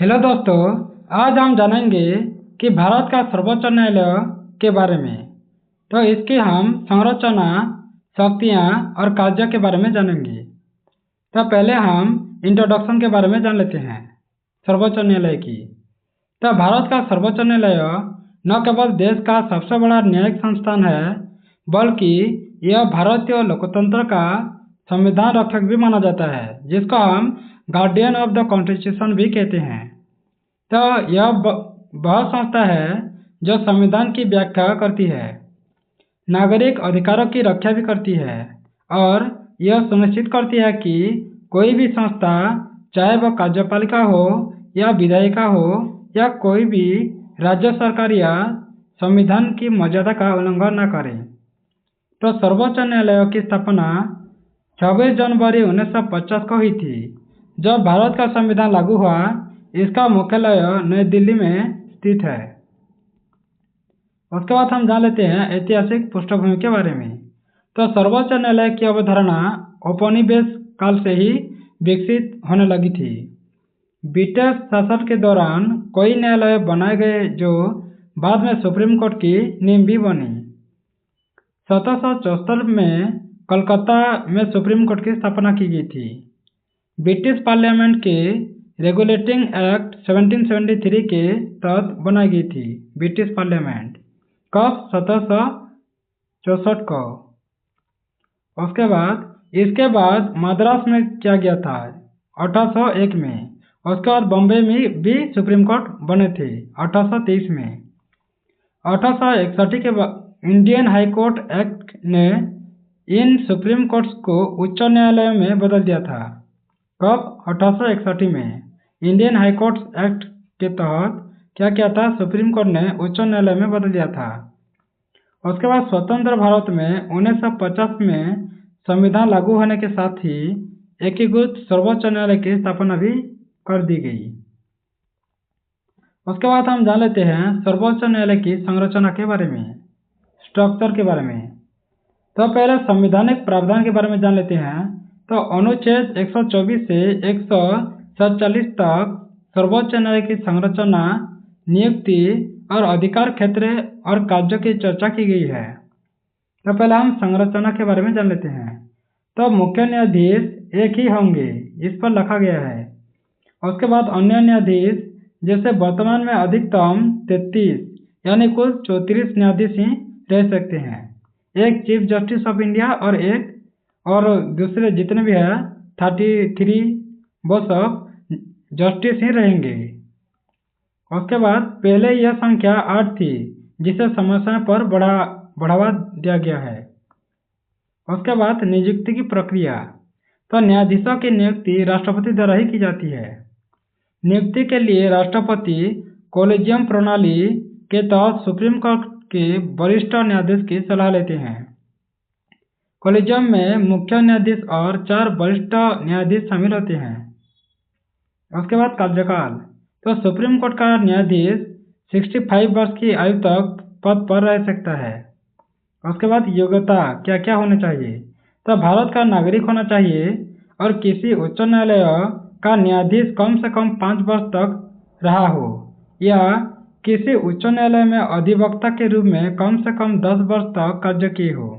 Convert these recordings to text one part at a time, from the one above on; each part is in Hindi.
हेलो दोस्तों, आज हम जानेंगे कि भारत का सर्वोच्च न्यायालय के बारे में। तो इसकी हम संरचना, शक्तियाँ और कार्य के बारे में जानेंगे। तो पहले हम इंट्रोडक्शन के बारे में जान लेते हैं सर्वोच्च न्यायालय की। तो भारत का सर्वोच्च न्यायालय न केवल देश का सबसे बड़ा न्यायिक संस्थान है, बल्कि यह भारतीय लोकतंत्र का संविधान रक्षक भी माना जाता है, जिसको हम गार्डियन ऑफ द कॉन्स्टिट्यूशन भी कहते हैं। तो यह वह संस्था है जो संविधान की व्याख्या करती है, नागरिक अधिकारों की रक्षा भी करती है और यह सुनिश्चित करती है कि कोई भी संस्था, चाहे वह कार्यपालिका हो या विधायिका हो या कोई भी राज्य सरकार या संविधान की मर्यादा का उल्लंघन न करे। तो सर्वोच्च न्यायालय की स्थापना 26 जनवरी 1950 को हुई थी। जब भारत का संविधान लागू हुआ, इसका मुख्यालय नई दिल्ली में स्थित है। उसके बाद हम जान लेते हैं ऐतिहासिक पृष्ठभूमि के बारे में। तो सर्वोच्च न्यायालय की अवधारणा औपनिवेश काल से ही विकसित होने लगी थी। ब्रिटिश शासन के दौरान कई न्यायालय बनाए गए जो बाद में सुप्रीम कोर्ट की नींव भी बनी। 1774 में कलकत्ता में सुप्रीम कोर्ट की स्थापना की गई थी। ब्रिटिश पार्लियामेंट के रेगुलेटिंग एक्ट 1773 के तहत बनाई गई थी ब्रिटिश पार्लियामेंट, कब 1764 को। इसके बाद मद्रास में किया गया था 1801 में। उसके बाद बॉम्बे में भी सुप्रीम कोर्ट बने थे 1823 में। 1861 के बाद इंडियन हाई कोर्ट एक्ट ने इन सुप्रीम कोर्ट्स को उच्च न्यायालय में बदल दिया था, कब 1861 में। इंडियन हाई कोर्ट एक्ट के तहत क्या किया था, सुप्रीम कोर्ट ने उच्च न्यायालय में बदल दिया था। उसके बाद स्वतंत्र भारत में 1950 में संविधान लागू होने के साथ ही एकीकृत सर्वोच्च न्यायालय की स्थापना भी कर दी गई। उसके बाद हम जान लेते हैं सर्वोच्च न्यायालय की संरचना के बारे में, स्ट्रक्चर के बारे में। तो पहले संवैधानिक प्रावधान के बारे में जान लेते हैं। तो अनुच्छेद 124 से 147 तक सर्वोच्च न्यायालय की संरचना, नियुक्ति और अधिकार क्षेत्र और कार्यों की चर्चा की गई है। तो पहले हम संरचना के बारे में जान लेते हैं। तो मुख्य न्यायाधीश एक ही होंगे, इस पर लिखा गया है। उसके बाद अन्य न्यायाधीश, जैसे वर्तमान में अधिकतम 33 यानी कुल 34 न्यायाधीश ही रह सकते हैं। एक चीफ जस्टिस ऑफ इंडिया और दूसरे जितने भी है 33 वो सब जस्टिस ही रहेंगे। उसके बाद पहले यह संख्या 8 थी, जिसे समय समय पर बढ़ावा दिया गया है। उसके बाद नियुक्ति की प्रक्रिया। तो न्यायाधीशों की नियुक्ति राष्ट्रपति द्वारा ही की जाती है। नियुक्ति के लिए राष्ट्रपति कोलेजियम प्रणाली के तहत सुप्रीम कोर्ट के वरिष्ठ न्यायाधीश की सलाह लेते हैं। कोलेजियम में मुख्य न्यायाधीश और 4 वरिष्ठ न्यायाधीश शामिल होते हैं। उसके बाद कार्यकाल। तो सुप्रीम कोर्ट का न्यायाधीश 65 वर्ष की आयु तक पद पर रह सकता है। उसके बाद योग्यता क्या क्या होनी चाहिए। तो भारत का नागरिक होना चाहिए और किसी उच्च न्यायालय का न्यायाधीश कम से कम 5 वर्ष तक रहा हो, या किसी उच्च न्यायालय में अधिवक्ता के रूप में कम से कम 10 वर्ष तक कार्य किए हो,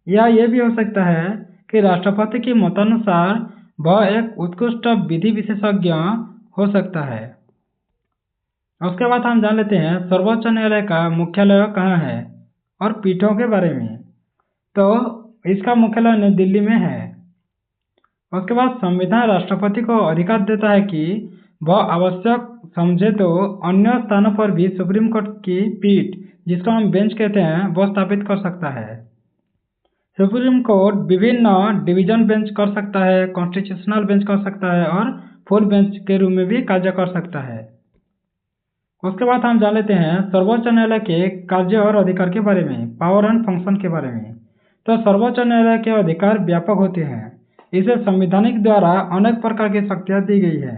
या यह भी हो सकता है कि राष्ट्रपति की मतानुसार वह एक उत्कृष्ट विधि विशेषज्ञ हो सकता है। उसके बाद हम जान लेते हैं सर्वोच्च न्यायालय का मुख्यालय कहाँ है और पीठों के बारे में। तो इसका मुख्यालय नई दिल्ली में है। उसके बाद संविधान राष्ट्रपति को अधिकार देता है कि वह आवश्यक समझे तो अन्य स्थानों पर भी सुप्रीम कोर्ट की पीठ, जिसको हम बेंच कहते हैं, वह स्थापित कर सकता है। सुप्रीम कोर्ट विभिन्न डिवीजन बेंच कर सकता है, कॉन्स्टिट्यूशनल बेंच कर सकता है और फुल बेंच के रूप में भी कार्य कर सकता है। उसके बाद हम जान लेते हैं सर्वोच्च न्यायालय के कार्य और अधिकार के बारे में, पावर एंड फंक्शन के बारे में। तो सर्वोच्च न्यायालय के अधिकार व्यापक होते हैं। इसे संवैधानिक द्वारा अनेक प्रकार की शक्तियाँ दी गई है।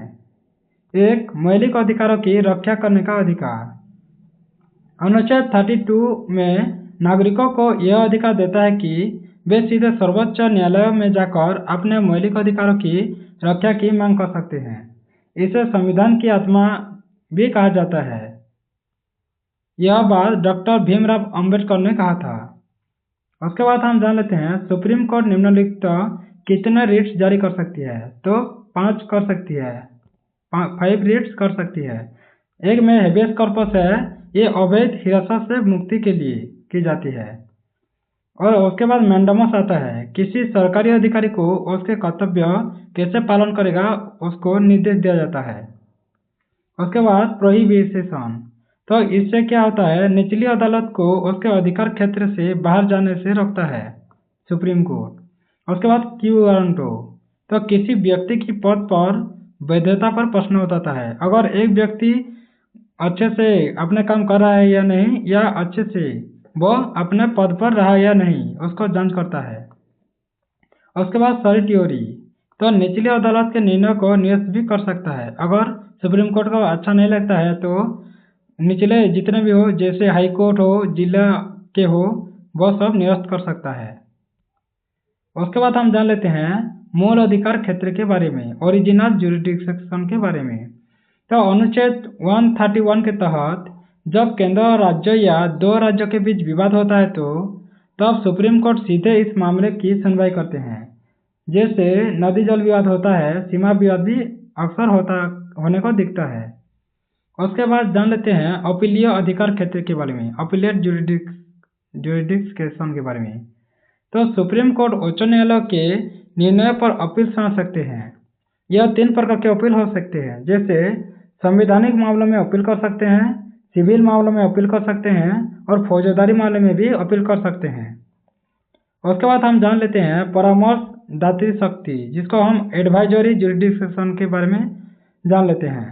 एक, मौलिक अधिकारों की रक्षा करने का अधिकार। अनुच्छेद 32 में नागरिकों को यह अधिकार देता है कि वे सीधे सर्वोच्च न्यायालय में जाकर अपने मौलिक अधिकारों की रक्षा की मांग कर सकते हैं। इसे संविधान की आत्मा भी कहा जाता है। यह बात डॉक्टर भीमराव अंबेडकर ने कहा था। उसके बाद हम जान लेते हैं सुप्रीम कोर्ट निम्नलिखित कितने रिट्स जारी कर सकती है। तो 5 कर सकती है, 5 रिट्स कर सकती है। एक में हेबियस कॉर्पस है, ये अवैध हिरासत से मुक्ति के लिए की जाती है। और उसके बाद मैंडामस आता है, किसी सरकारी अधिकारी को उसके कर्तव्य कैसे पालन करेगा उसको निर्देश दिया जाता है। उसके बाद प्रोहिबिशन, तो इससे क्या होता है, निचली अदालत को उसके अधिकार क्षेत्र से बाहर जाने से रोकता है सुप्रीम कोर्ट। उसके बाद क्यू वारंटो, तो किसी व्यक्ति की पद पर वैधता पर प्रश्न उठाता है। अगर एक व्यक्ति अच्छे से अपने काम कर रहा है या नहीं, या अच्छे से वो अपने पद पर रहा या नहीं, उसको जांच करता है। उसके बाद सॉलिट्यूरी, तो निचली अदालत के निर्णय को निरस्त भी कर सकता है। अगर सुप्रीम कोर्ट को अच्छा नहीं लगता है तो निचले जितने भी हो, जैसे हाई कोर्ट हो, जिला के हो, वह सब निरस्त कर सकता है। उसके बाद हम जान लेते हैं मूल अधिकार क्षेत्र के बारे में, ओरिजिनल ज्यूरिडिक्शन के बारे में। तो अनुच्छेद 131 के तहत जब केंद्र और राज्य या दो राज्यों के बीच विवाद होता है तो तब सुप्रीम कोर्ट सीधे इस मामले की सुनवाई करते हैं। जैसे नदी जल विवाद होता है, सीमा विवाद भी अक्सर होने को दिखता है। उसके बाद जान लेते हैं अपीलीय अधिकार क्षेत्र के बारे में, अपीलेट ज्यूरिडिक्शन के बारे में। तो सुप्रीम कोर्ट उच्च न्यायालय के निर्णय पर अपील सुना सकते हैं। यह 3 प्रकार के अपील हो सकते हैं, जैसे संवैधानिक मामलों में अपील कर सकते हैं, सिविल मामलों में अपील कर सकते हैं और फौजदारी मामले में भी अपील कर सकते हैं। उसके बाद हम जान लेते हैं परामर्शदात्री शक्ति, जिसको हम एडवाइजरी ज्यूरिडिक्शन के बारे में जान लेते हैं।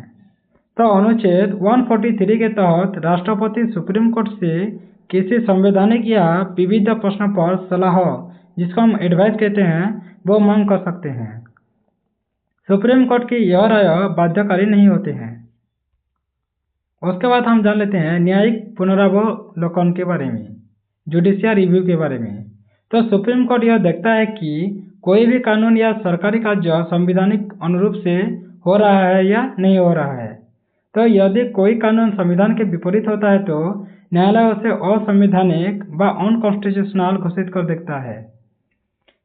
तो अनुच्छेद 143 के तहत राष्ट्रपति सुप्रीम कोर्ट से किसी संवैधानिक या विविध प्रश्न पर सलाह, जिसको हम एडवाइस कहते हैं, वो मांग कर सकते हैं। सुप्रीम कोर्ट की यह राय बाध्यकारी नहीं होते हैं। उसके बाद हम जान लेते हैं न्यायिक पुनरावलोकन के बारे में, जुडिशियल रिव्यू के बारे में। तो सुप्रीम कोर्ट यह देखता है कि कोई भी कानून या सरकारी कार्य संवैधानिक अनुरूप से हो रहा है या नहीं हो रहा है। तो यदि कोई कानून संविधान के विपरीत होता है तो न्यायालय उसे असंवैधानिक व अनकॉन्स्टिट्यूशनल घोषित कर देता है।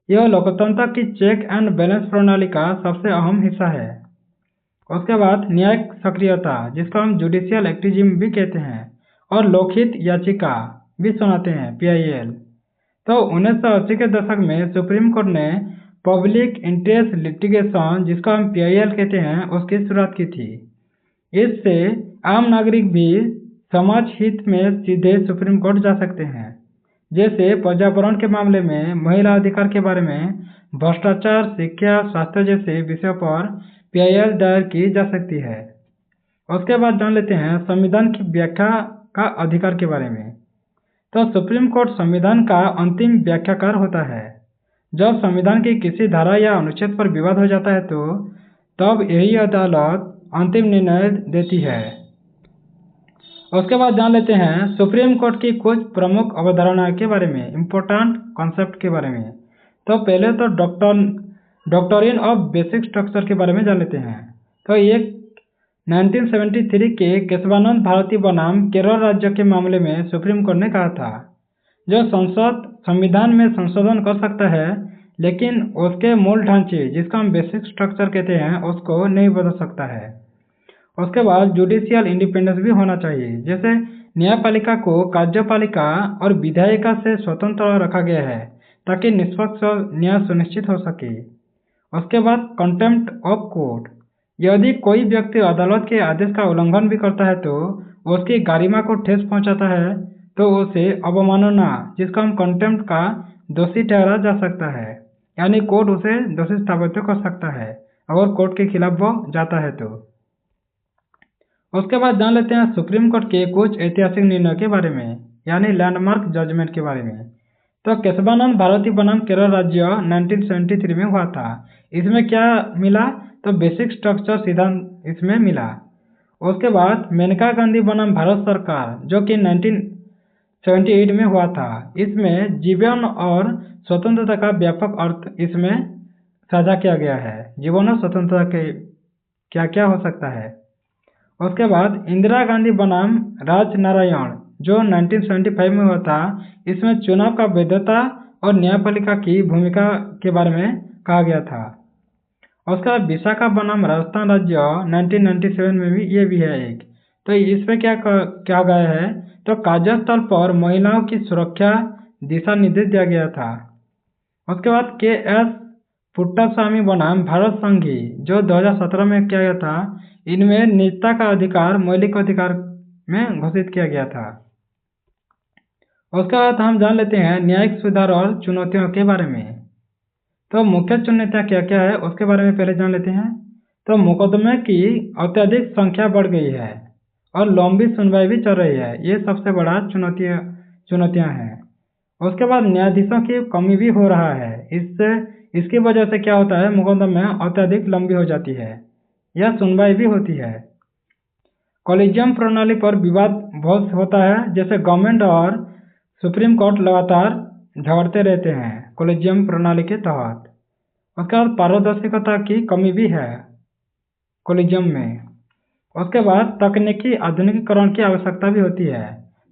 यह लोकतंत्र की चेक एंड बैलेंस प्रणाली का सबसे अहम हिस्सा है। उसके बाद न्यायिक सक्रियता, जिसको हम जुडिशियल एक्टिविज्म भी कहते हैं, और लोकहित याचिका भी सुनाते हैं, PIL। तो 1980 के दशक में सुप्रीम कोर्ट ने पब्लिक इंटरेस्ट लिटिगेशन, जिसको हम PIL कहते हैं, उसकी शुरुआत की थी। इससे आम नागरिक भी समाज हित में सीधे सुप्रीम कोर्ट जा सकते हैं, जैसे पर्यावरण के मामले में, महिला अधिकार के बारे में, भ्रष्टाचार, शिक्षा, स्वास्थ्य जैसे विषयों पर PIL दायर की जा सकती है। उसके बाद जान लेते हैं संविधान की व्याख्या का अधिकार के बारे में। तो सुप्रीम कोर्ट संविधान का अंतिम व्याख्याकार होता है। जब संविधान की किसी धारा या अनुच्छेद पर विवाद हो जाता है तो तब यही अदालत अंतिम निर्णय देती है। उसके बाद जान लेते हैं सुप्रीम कोर्ट की कुछ प्रमुख अवधारणा के बारे में, इम्पोर्टेंट कॉन्सेप्ट के बारे में। तो पहले तो डॉक्ट्रिन ऑफ बेसिक स्ट्रक्चर के बारे में जान लेते हैं। तो ये 1973 के केशवानंद भारती बनाम केरल राज्य के मामले में सुप्रीम कोर्ट ने कहा था, जो संसद संविधान में संशोधन कर सकता है, लेकिन उसके मूल ढांचे, जिसका हम बेसिक स्ट्रक्चर कहते हैं, उसको नहीं बदल सकता है। उसके बाद जुडिशियल इंडिपेंडेंस भी होना चाहिए, जैसे न्यायपालिका को कार्यपालिका और विधायिका से स्वतंत्र रखा गया है ताकि निष्पक्ष न्याय सुनिश्चित हो सके। उसके बाद कंटेम्प्ट ऑफ कोर्ट, यदि कोई व्यक्ति अदालत के आदेश का उल्लंघन भी करता है तो उसकी गरिमा को ठेस पहुंचाता है तो उसे अवमानना, जिसका हम कंटेम्प्ट का दोषी ठहरा जा सकता है, यानी कोर्ट उसे दोषी साबित कर सकता है अगर कोर्ट के खिलाफ वो जाता है तो। उसके बाद जान लेते हैं सुप्रीम कोर्ट के कुछ ऐतिहासिक निर्णय के बारे में, यानी लैंडमार्क जजमेंट के बारे में। तो केशवानंद भारती बनाम केरल राज्य 1973 में हुआ था। इसमें क्या मिला, तो बेसिक स्ट्रक्चर सिद्धांत इसमें मिला। उसके बाद मेनका गांधी बनाम भारत सरकार, जो कि 1978 में हुआ था, इसमें जीवन और स्वतंत्रता का व्यापक अर्थ इसमें साझा किया गया है, जीवन और स्वतंत्रता के क्या क्या हो सकता है। उसके बाद इंदिरा गांधी बनाम राजनारायण जो 1975 में हुआ था, इसमें चुनाव का वैधता और न्यायपालिका की भूमिका के बारे में कहा गया था। उसका विशाखा बनाम राजस्थान राज्य 1997 में भी है एक। तो इसमें क्या गया है, तो कार्यस्थल पर महिलाओं की सुरक्षा दिशा निर्देश दिया गया था। उसके बाद के एस पुट्टास्वामी बनाम भारत संघी जो 2017 में किया गया था, इनमें निजता का अधिकार मौलिक अधिकार में घोषित किया गया था। उसके बाद हम जान लेते हैं न्यायिक सुधार और चुनौतियों के बारे में। तो मुख्य चुनौतियाँ क्या क्या है उसके बारे में पहले जान लेते हैं। तो मुकदमे की अत्यधिक संख्या बढ़ गई है और लंबी सुनवाई भी चल रही है, ये सबसे बड़ा चुनौतियाँ हैं। उसके बाद न्यायाधीशों की कमी भी हो रहा है, इसकी वजह से क्या होता है, मुकदमे अत्यधिक लंबी हो जाती है या सुनवाई भी होती है। कॉलेजियम प्रणाली पर विवाद बहुत होता है, जैसे गवर्नमेंट और सुप्रीम कोर्ट लगातार झगड़ते रहते हैं कॉलेजियम प्रणाली के तहत। उसके बाद पारदर्शिता की कमी भी है कॉलेजियम में। उसके बाद तकनीकी आधुनिकीकरण की आवश्यकता भी होती है।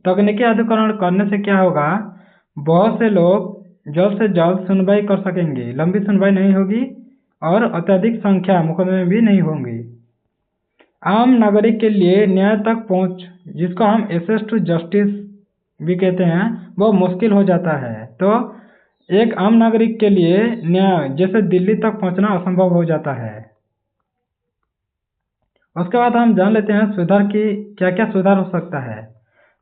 तकनीकी आधुनिकीकरण करने से क्या होगा, बहुत से लोग जल्द से जल्द सुनवाई कर सकेंगे, लंबी सुनवाई नहीं होगी और अत्यधिक संख्या मुकदमे भी नहीं होंगी। आम नागरिक के लिए न्याय तक पहुंच, जिसको हम एक्सेस टू जस्टिस भी कहते हैं, वो मुश्किल हो जाता है। तो एक आम नागरिक के लिए न्याय जैसे दिल्ली तक पहुंचना असंभव हो जाता है। उसके बाद हम जान लेते हैं सुधार की क्या क्या सुधार हो सकता है।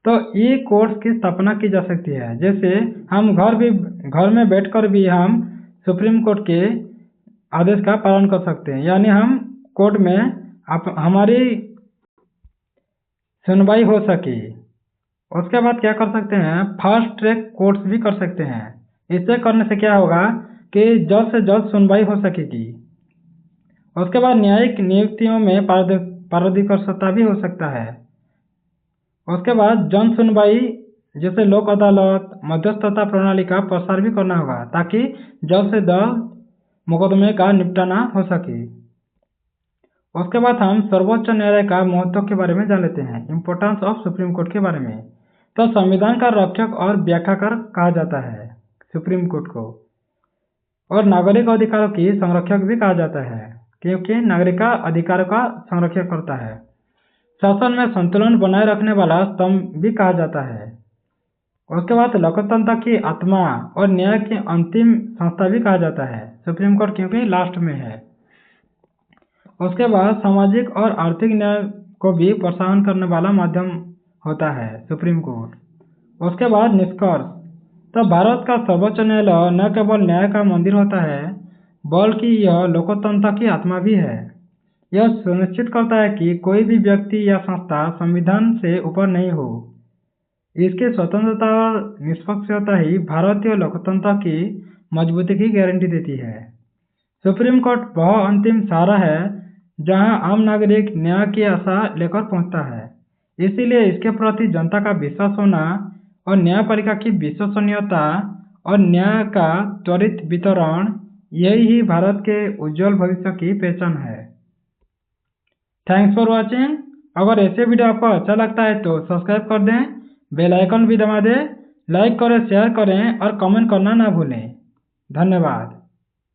तो ई कोर्ट्स की स्थापना की जा सकती है, जैसे हम घर में बैठकर भी हम सुप्रीम कोर्ट के आदेश का पालन कर सकते हैं, यानी हम कोर्ट में हमारी सुनवाई हो सके। उसके बाद क्या कर सकते हैं, फास्ट ट्रैक कोर्ट्स भी कर सकते हैं। इससे करने से क्या होगा कि जल्द से जल्द सुनवाई हो सकेगी। उसके बाद न्यायिक नियुक्तियों में पारदर्शिता भी हो सकता है। उसके बाद जन सुनवाई जैसे लोक अदालत मध्यस्थता प्रणाली का प्रसार भी करना होगा, ताकि जल्द से जल्द मुकदमे का निपटाना हो सके। उसके बाद हम सर्वोच्च न्यायालय का महत्व के बारे में जान लेते हैं, इम्पोर्टेंस ऑफ सुप्रीम कोर्ट के बारे में। तो संविधान का रक्षक और व्याख्याकार कहा जाता है सुप्रीम कोर्ट को, और नागरिक अधिकारों की संरक्षक भी कहा जाता है, क्योंकि नागरिक का अधिकारों का संरक्षण करता है। शासन में संतुलन बनाए रखने वाला स्तंभ भी कहा जाता है। उसके बाद लोकतंत्र की आत्मा और न्याय की अंतिम संस्था भी कहा जाता है सुप्रीम कोर्ट, क्योंकि लास्ट में है। उसके बाद सामाजिक और आर्थिक न्याय को भी प्रोत्साहन करने वाला माध्यम होता है सुप्रीम कोर्ट। उसके बाद निष्कर्ष, तो भारत का सर्वोच्च न्यायालय न केवल न्याय का मंदिर होता है, बल्कि यह लोकतंत्र की आत्मा भी है। यह सुनिश्चित करता है कि कोई भी व्यक्ति या संस्था संविधान से ऊपर नहीं हो। इसकी स्वतंत्रता और निष्पक्षता ही भारतीय लोकतंत्र की मजबूती की गारंटी देती है। सुप्रीम कोर्ट वह अंतिम सहारा है जहां आम नागरिक न्याय की आशा लेकर पहुंचता है। इसीलिए इसके प्रति जनता का विश्वास होना और न्यायपालिका की विश्वसनीयता और न्याय का त्वरित वितरण, यही ही भारत के उज्जवल भविष्य की पहचान है। Thanks for watching. अगर ऐसे वीडियो आपको अच्छा लगता है तो सब्सक्राइब कर दें, बेल आइकन भी दबा दें, लाइक करें, शेयर करें और कमेंट करना ना भूलें। धन्यवाद।